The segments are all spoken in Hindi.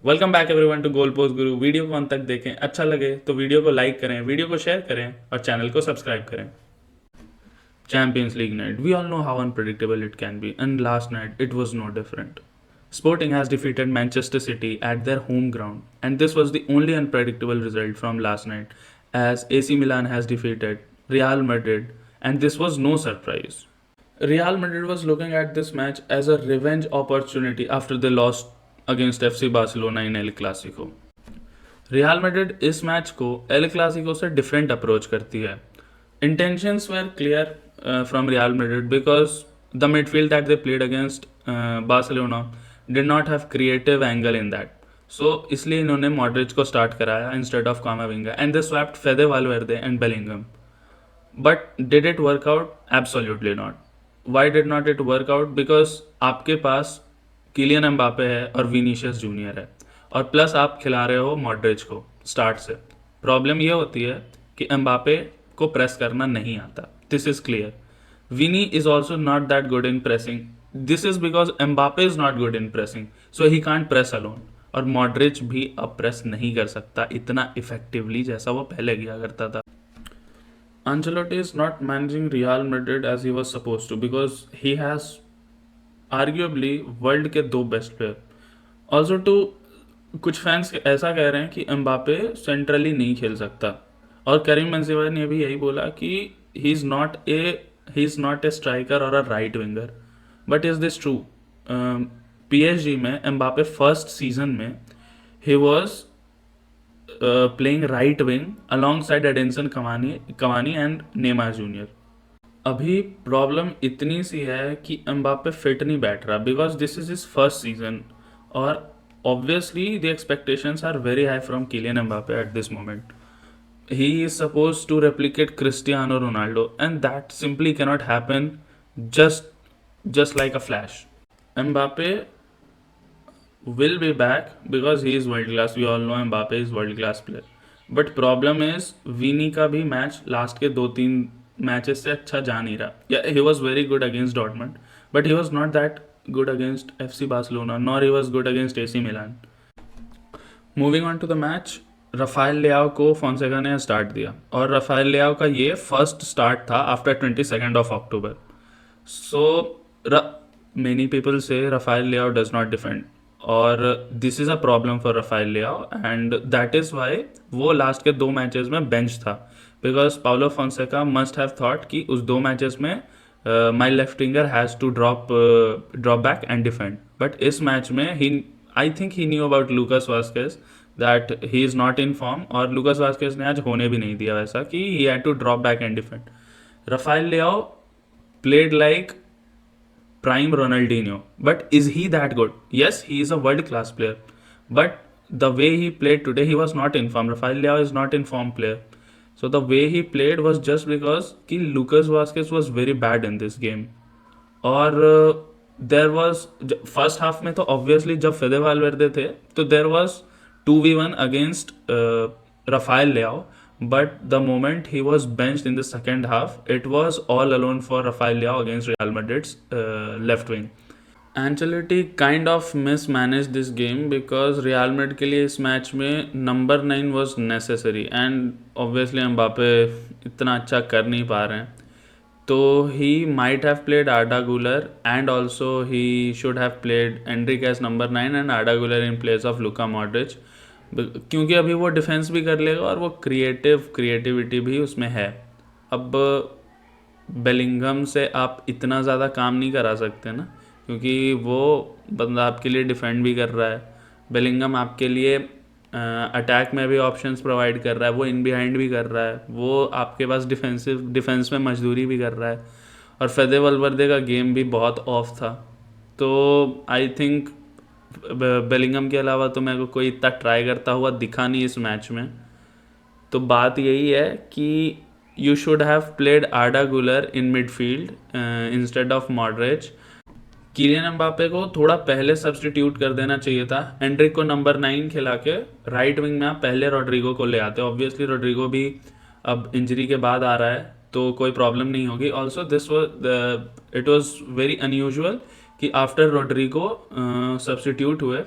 Welcome back everyone to Goal Post Guru. Video को अंत तक देखें, अच्छा लगे तो वीडियो को लाइक करें, वीडियो को शेयर करें और चैनल को सब्सक्राइब करें। Champions League night. We all know how unpredictable it can be, and last night it was no different. Sporting has defeated Manchester City at their home ground, and this was the only unpredictable result from last night, as AC Milan has defeated Real Madrid, and this was no surprise. Real Madrid was looking at this match as a revenge opportunity after they lost against FC Barcelona in El Clasico. Real Madrid इस मैच को एल क्लासिको से डिफरेंट अप्रोच करती है. Intentions were clear from Real Madrid because the midfield that they played against Barcelona did not have creative angle in that. So इसलिए इन्होंने मॉड्रिच को स्टार्ट कराया instead of Camavinga and they swapped Fede Valverde and Bellingham. But did it work out? Absolutely not. Why did not it work out? Because आपके पास किलियन एम्बापे है और विनीशियस जूनियर है, और प्लस आप खिला रहे हो मॉड्रिच को स्टार्ट से. प्रॉब्लम ये होती है कि एम्बापे को प्रेस करना नहीं आता. This is clear. Vini is also not that good in pressing. This is because Mbappe is not good in pressing, so he can't press alone. और मॉड्रिच भी अब प्रेस नहीं कर सकता इतना इफेक्टिवली जैसा वो पहले किया करता था. Ancelotti is not managing Real Madrid as he was supposed to because he has arguably world के दो बेस्ट प्लेयर. ऑल्सो टू कुछ फैंस ऐसा कह रहे हैं कि एम्बापे सेंट्रली नहीं खेल सकता, और करीम बेंजेमा ने भी यही बोला कि he is not a striker और a right winger. But is this true? PSG में एम्बापे फर्स्ट सीजन में he was playing right wing alongside Edinson Cavani and Neymar junior. अभी प्रॉब्लम इतनी सी है कि एम्बापे फिट नहीं बैठ रहा because this is his first season, और obviously the expectations are very high from Kylian Mbappe at this moment. He is supposed to replicate Cristiano Ronaldo, and that simply cannot happen just like a flash. Mbappe will be back because he is world class. We all know Mbappe is world class player. But problem is Vini का भी मैच लास्ट के 2-3 मैचेस से अच्छा जा नहीं रहा. Yeah, he was very good against Dortmund, but he was not that good against FC Barcelona, nor he was good against AC Milan. Moving on to the match, Rafael Leao को फोंसेका ने स्टार्ट दिया, और रफाएल लियाओ का ये फर्स्ट स्टार्ट था after 22nd of October. So many people से Rafael Leao does not defend, और this is a problem for Rafael Leao, and that is why वो लास्ट के 2 मैचेस में बेंच था. Because Paulo Fonseca must have thought कि उस 2 मैचेस में my left winger has to drop back and defend. But इस मैच में I think he knew about Lucas Vazquez that he is not in form, और लूकास वास्केस ने आज होने भी नहीं दिया वैसा कि he had to drop back and defend. Rafael Leao played like prime Ronaldinho, but is he that good? Yes, he is a world class player, but the way he played today, he was not in form. Rafael Leao is not in form player, so the way he played was just because कि Lucas Vazquez was very bad in this game. और देर वॉज फर्स्ट हाफ में तो ऑब्वियसली जब फेदे वालवेर्दे थे तो there was 2v1 against Rafael Leao, but the moment he was benched in the second half, it was all alone for Rafael Leao against Real Madrid's left wing. Ancelotti kind of mismanaged this game because Real Madrid के लिए इस मैच में number 9 was necessary, and obviously Mbappe इतना अच्छा कर नहीं पा रहे हैं. तो he might have played Arda Güler, and also he should have played Endrick as number 9 and Arda Güler in place of Luka Modric, क्योंकि अभी वो डिफेंस भी कर लेगा और वो क्रिएटिविटी भी उसमें है. अब बेलिंगम से आप इतना ज़्यादा काम नहीं करा सकते ना, क्योंकि वो बंदा आपके लिए डिफेंड भी कर रहा है. बेलिंगम आपके लिए अटैक में भी ऑप्शंस प्रोवाइड कर रहा है, वो इन बिहाइंड भी कर रहा है, वो आपके पास डिफेंस में मजदूरी भी कर रहा है, और फेदे वल्वर्दे का गेम भी बहुत ऑफ था. तो आई थिंक बेलिंगम के अलावा तो मेरे को कोई इतना ट्राई करता हुआ दिखा नहीं इस मैच में. तो बात यही है कि you should have played Arda Guler in midfield instead of Modric. Kylian Mbappe को थोड़ा पहले सब्सटीट्यूट कर देना चाहिए था. एंड्रिक को नंबर 9 खिला के राइट विंग में आप पहले रोड्रिगो को ले आते. ऑब्वियसली रोड्रिगो भी अब इंजरी के बाद आ रहा है तो कोई प्रॉब्लम नहीं होगी. Also it was very unusual कि आफ्टर रोड्रिगो सब्सटीट्यूट हुए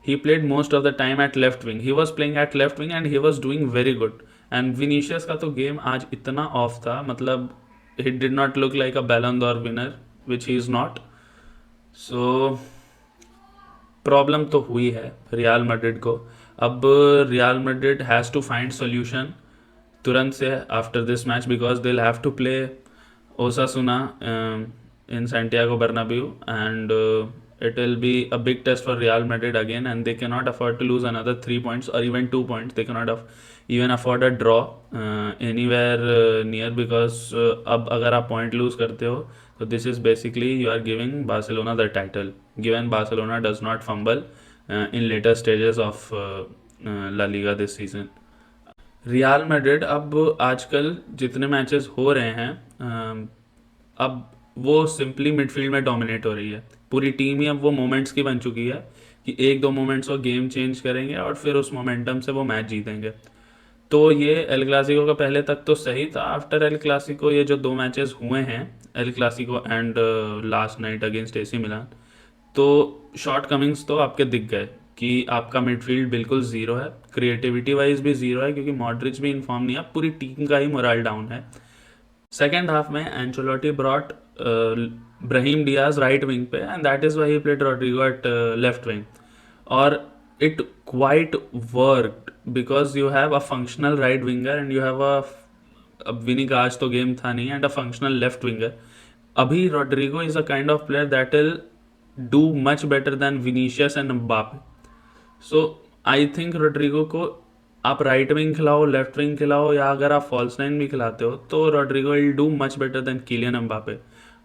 he played most of the time at left wing. He was playing at left wing and he was doing very good. And Vinicius का तो गेम आज इतना ऑफ था, मतलब he did not look like a Ballon d'Or winner, which he is not. So problem तो हुई है रियल मैड्रिड को. अब Real Madrid has to find solution तुरंत से after this match, because they have to play Osasuna in Santiago Bernabeu, and it will be a big test for Real Madrid again, and they cannot afford to lose another 3 points or even 2 points. They cannot even afford a draw anywhere near, because अब अगर आप point lose करते हो तो this is basically you are giving Barcelona the title, given Barcelona does not fumble in later stages of La Liga this season. Real Madrid अब आजकल जितने मैचेस हो रहे हैं अब वो सिंपली मिडफील्ड में डोमिनेट हो रही है. पूरी टीम ही अब वो मोमेंट्स की बन चुकी है कि एक दो मोमेंट्स वो गेम चेंज करेंगे और फिर उस मोमेंटम से वो मैच जीतेंगे. तो ये एल क्लासिको का पहले तक तो सही था. आफ्टर एल क्लासिको ये जो 2 मैचेस हुए हैं, El Clasico and last night against AC Milan, तो शॉर्ट कमिंग्स तो आपके दिख गए कि आपका मिडफील्ड बिल्कुल ज़ीरो है, क्रिएटिविटी वाइज भी ज़ीरो है, क्योंकि मॉड्रिच भी इन्फॉर्म नहीं है, पूरी टीम का ही मोरल डाउन है. सेकेंड हाफ में Ancelotti brought Brahim Diaz right wing पे, and that is why he played Rodrygo at left wing, और it quite worked because you have a functional right winger and you have अब विनी का आज तो गेम था नहीं, and a functional left winger. अभी Rodrygo is a kind of player that will do much better than Vinicius and Mbappe. So I think Rodrigo को आप राइट विंग खिलाओ, लेफ्ट विंग खिलाओ, या अगर आप फॉल्स नाइन भी खिलाते हो, तो Rodrygo will do much better than Kylian Mbappe.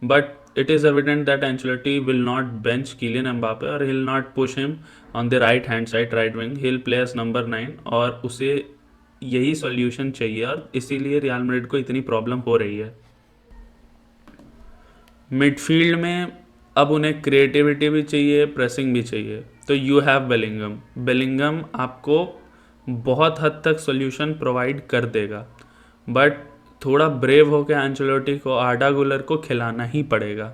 But it is evident that Ancelotti will not bench Kylian Mbappe, और he will not push him on the right hand side right wing. He will play as number 9, और उसे यही सॉल्यूशन चाहिए, और इसीलिए रियल मैड्रिड को इतनी प्रॉब्लम हो रही है. मिडफील्ड में अब उन्हें क्रिएटिविटी भी चाहिए, प्रेसिंग भी चाहिए. तो यू हैव बेलिंगम आपको बहुत हद तक सॉल्यूशन प्रोवाइड कर देगा, बट थोड़ा ब्रेव होकर एंचेलोटी को आर्डा गुलर को खिलाना ही पड़ेगा,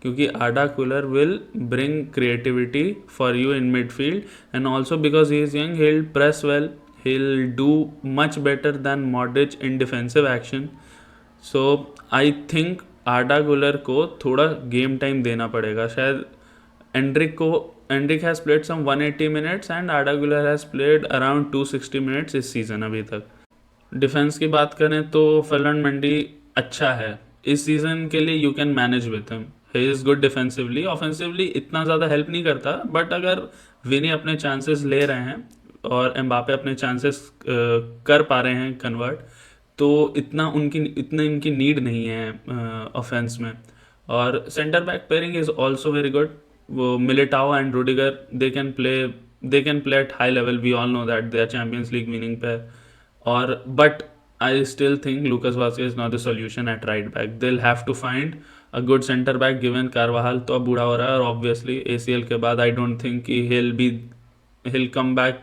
क्योंकि Arda Guler will bring creativity for you in midfield, and also because he is young, he will press well, he will do much better than Modric in defensive action. So I think Arda Guler को थोड़ा गेम टाइम देना पड़ेगा. शायद Endrick has played some 180 minutes and Arda Guler has played around 260 minutes इस सीज़न अभी तक. डिफेंस की बात करें तो फर्नांड मेंडी अच्छा है इस सीज़न के लिए. You can manage with him, he is good defensively. Offensively इतना ज़्यादा हेल्प नहीं करता, बट अगर विनी अपने चांसेस ले रहे हैं और एम्बापे अपने चांसेस कर पा रहे हैं कन्वर्ट, तो इतना इनकी नीड नहीं है ऑफेंस में. और centre back pairing is also very good. वो Militao and Rudiger they can play at high level. We all know that they are Champions League winning pair. और but I still think Lucas Vazquez is not the solution at right back. They will have to find a good centre back, given Carvajal तो अब बूढ़ा हो रहा है, और ऑब्वियसली ACL के बाद आई डोंट थिंक कि he'll come back.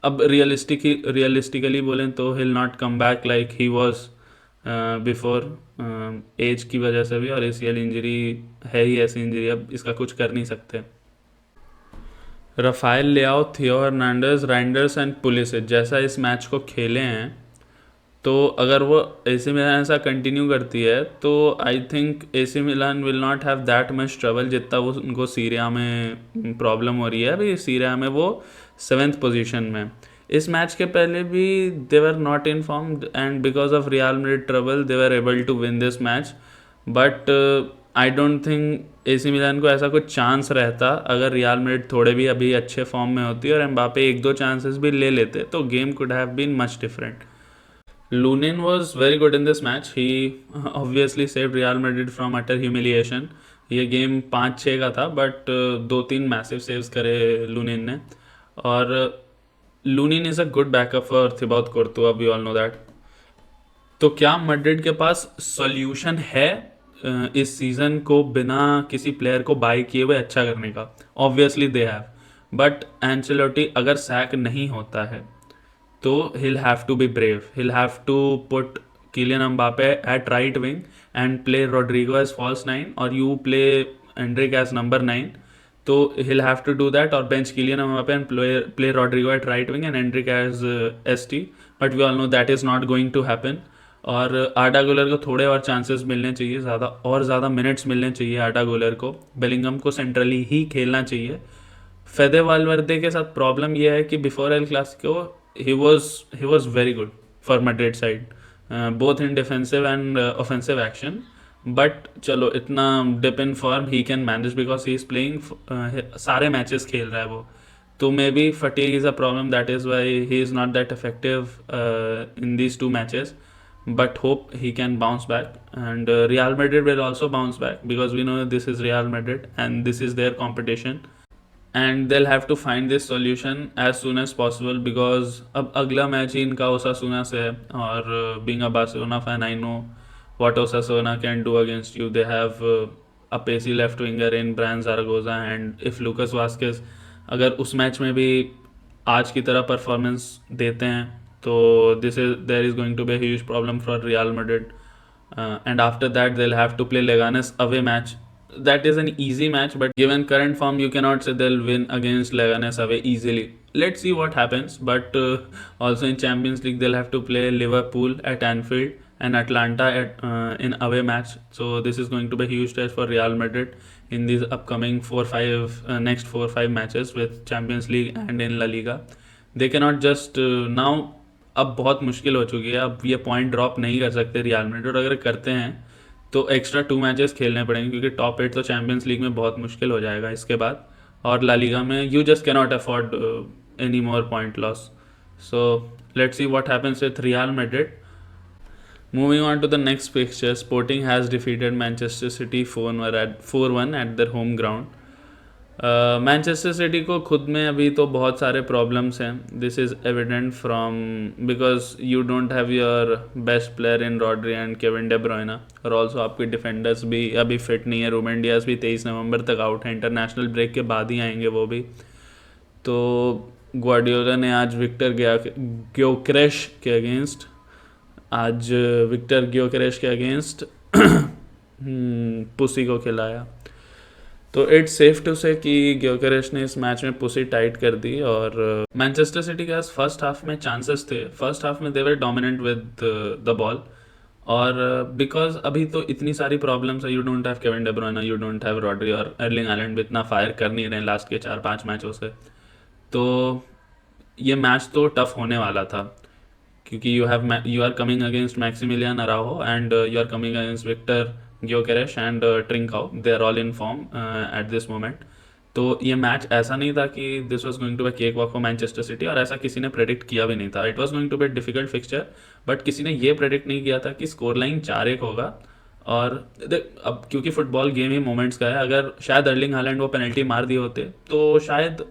अब रियलिस्टिकली बोलें तो he'll not come back like he was before. Age की वजह से भी, और ACL इंजरी है ही ऐसी इंजरी, अब इसका कुछ कर नहीं सकते. राफेल लियाओ, थियो हर्नांडेज, राइंडर्स एंड पुलिसिच जैसा इस मैच को खेले हैं, तो अगर वो AC मिलान ऐसा कंटिन्यू करती है तो I think AC Milan will not have that much trouble जितना वो उनको सीरिया में प्रॉब्लम हो रही है. अभी सीरिया में वो 7th पोजीशन में. इस मैच के पहले भी they were not informed, and because of Real Madrid trouble they were able to win this match. But I don't think AC Milan को ऐसा कुछ चांस रहता अगर रियल मैड्रिड थोड़े भी अभी अच्छे फॉर्म में होती और एम्बापे 1-2 चांसेस भी ले लेते, तो game could have been much different. Lunin was very good in this match. He obviously saved Real Madrid from utter humiliation. ये गेम 5-6 का था, बट 2-3 मैसिव सेव्स करे लूनिन ने. और Lunin is a good backup for Thibaut Courtois, we all know that. तो क्या मैड्रिड के पास सॉल्यूशन है इस सीज़न को बिना किसी प्लेयर को बाय किए हुए अच्छा करने का? Obviously they have, but Ancelotti अगर सैक नहीं होता है तो he'll have to be brave. He'll have to put Kylian Mbappe at right wing and play Rodrigo as false 9, or you play Endrick as number 9. तो he'll have to do that और bench Kylian Mbappe and play Rodrigo at right wing and Endrick as ST, but we all know that is not going to happen. और आर्डा गुलर को थोड़े और चांसेस मिलने चाहिए, ज़्यादा मिनट्स मिलने चाहिए आर्डा गुलर को, बेलिंगम को सेंट्रली ही खेलना चाहिए. फेदे वालवर्दे के साथ प्रॉब्लम यह है कि before El Clasico he was very good for Madrid side, both in defensive and offensive action. But चलो इतना dip in form he can manage because he is playing, सारे मैचेस खेल रहा है वो. तो maybe fatigue is a problem, that is why he is not that effective in these 2 matches. But hope he can bounce back, and Real Madrid will also bounce back because we know this is Real Madrid and this is their competition, and they'll have to find this solution as soon as possible because अब अगला मैच ही इनका ओसासुना से है. और being a Barcelona fan, I know what Osasuna can do against you. They have a pacey left winger in Brian Zaragoza, and if Lucas Vazquez अगर उस मैच में भी आज की तरह परफॉर्मेंस देते हैं तो there is going to be a huge problem for Real Madrid. And after that they'll have to play Leganes away match. That is an easy match, but given current form you cannot say they'll win against Leganes away easily. Let's see what happens. But also in Champions League they'll have to play Liverpool at Anfield and Atlanta in away match. So this is going to be a huge test for Real Madrid in these upcoming next 4-5 matches with Champions League and in La Liga. They cannot just now, अब बहुत मुश्किल हो चुकी है, अब ये पॉइंट ड्रॉप नहीं कर सकते रियल मैड्रिड. और अगर करते हैं तो एक्स्ट्रा 2 मैचेस खेलने पड़ेंगे क्योंकि टॉप 8 तो चैम्पियंस लीग में बहुत मुश्किल हो जाएगा इसके बाद. और ला लीगा में you just cannot afford any more point loss. So let's see what happens with real Madrid. Moving on to the next fixture, Sporting has defeated Manchester City 4-1 at their home ground. Manchester City को खुद में अभी तो बहुत सारे प्रॉब्लम्स हैं. This is evident from because you don't have your best player in Rodri and Kevin De Bruyne, और ऑल्सो आपके डिफेंडर्स भी अभी फिट नहीं है. रूबेन डियास भी 23 नवंबर तक आउट है, इंटरनेशनल ब्रेक के बाद ही आएंगे वो भी. तो ग्वार्डियोला ने आज विक्टर ग्योकेरेश के अगेंस्ट पुसी को खिलाया. तो इट्स सेफ टू से कि ग्योकेरेश ने इस मैच में पुसी टाइट कर दी. और मैनचेस्टर सिटी के पास फर्स्ट हाफ में चांसेस थे. फर्स्ट हाफ में they were dominant with the ball, और बिकॉज अभी तो इतनी सारी प्रॉब्लम्स है. You don't have Kevin De Bruyne, you don't have Rodri, और एर्लिंग हालैंड भी इतना फायर कर नहीं रहे लास्ट के 4-5 मैचों से. तो ये मैच तो टफ होने वाला था क्योंकि you are coming against Maximilian Araujo and you are coming against Viktor Gyokeres and Trincao. They are all in form at this moment. तो ये मैच ऐसा नहीं था कि this was going to be cake walk for Manchester City, और ऐसा किसी ने प्रेडिक्ट किया भी नहीं था. It was going to be difficult fixture, but किसी ने ये प्रेडिक्ट नहीं किया था कि स्कोर लाइन 4-1 होगा. और अब क्योंकि फुटबॉल गेम ही मोमेंट्स का है, अगर शायद एर्लिंग हालैंड वो पेनल्टी मार दिए होते तो शायद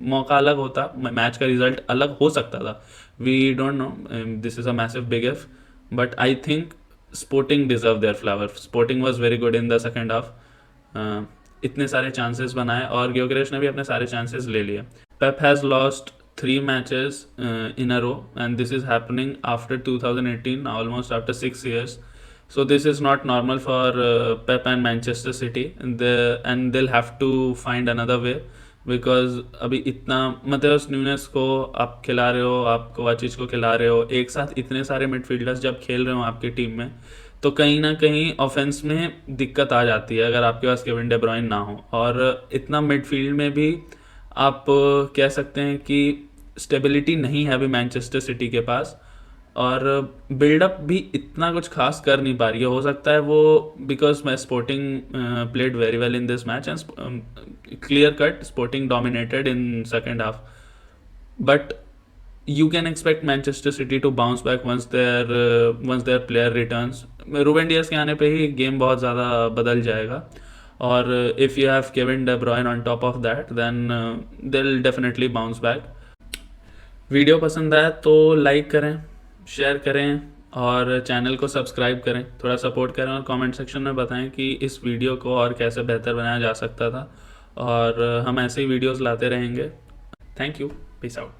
मौका अलग होता, मैच का रिजल्ट अलग हो सकता था. We don't know, this is a massive big if, but I think Sporting deserve their flower. Sporting was very good in the second half. इतने सारे चांसेस बनाए और ग्योकेरेश ने भी अपने सारे चांसेस ले लिए. पेप has lost 3 matches in a row, and this is happening after 2018, almost after 6 years. So this is not normal for Pep and Manchester City, and they'll have to find another way. Because अभी इतना मतलब न्यूनेस को आप खिला रहे हो, आप कोवाचिच को खिला रहे हो, एक साथ इतने सारे मिडफील्डर्स जब खेल रहे हो आपकी टीम में, तो कहीं ना कहीं ऑफेंस में दिक्कत आ जाती है अगर आपके पास केविन डे ब्रुयन ना हो. और इतना मिडफील्ड में भी आप कह सकते हैं कि स्टेबिलिटी नहीं है अभी मैनचेस्टर सिटी के पास, और बिल्डअप भी इतना कुछ खास कर नहीं पा रही है. हो सकता है वो because my sporting played very well in this match and clear cut sporting dominated in second half, but you can expect Manchester City to bounce back once their player returns. Ruben Dias के आने पे ही गेम बहुत ज़्यादा बदल जाएगा, और if you have Kevin De Bruyne on top of that, then they'll definitely bounce back. Video पसंद आया तो लाइक करें, शेयर करें और चैनल को सब्सक्राइब करें, थोड़ा सपोर्ट करें, और कमेंट सेक्शन में बताएं कि इस वीडियो को और कैसे बेहतर बनाया जा सकता था, और हम ऐसे ही वीडियोस लाते रहेंगे. Thank you, peace out.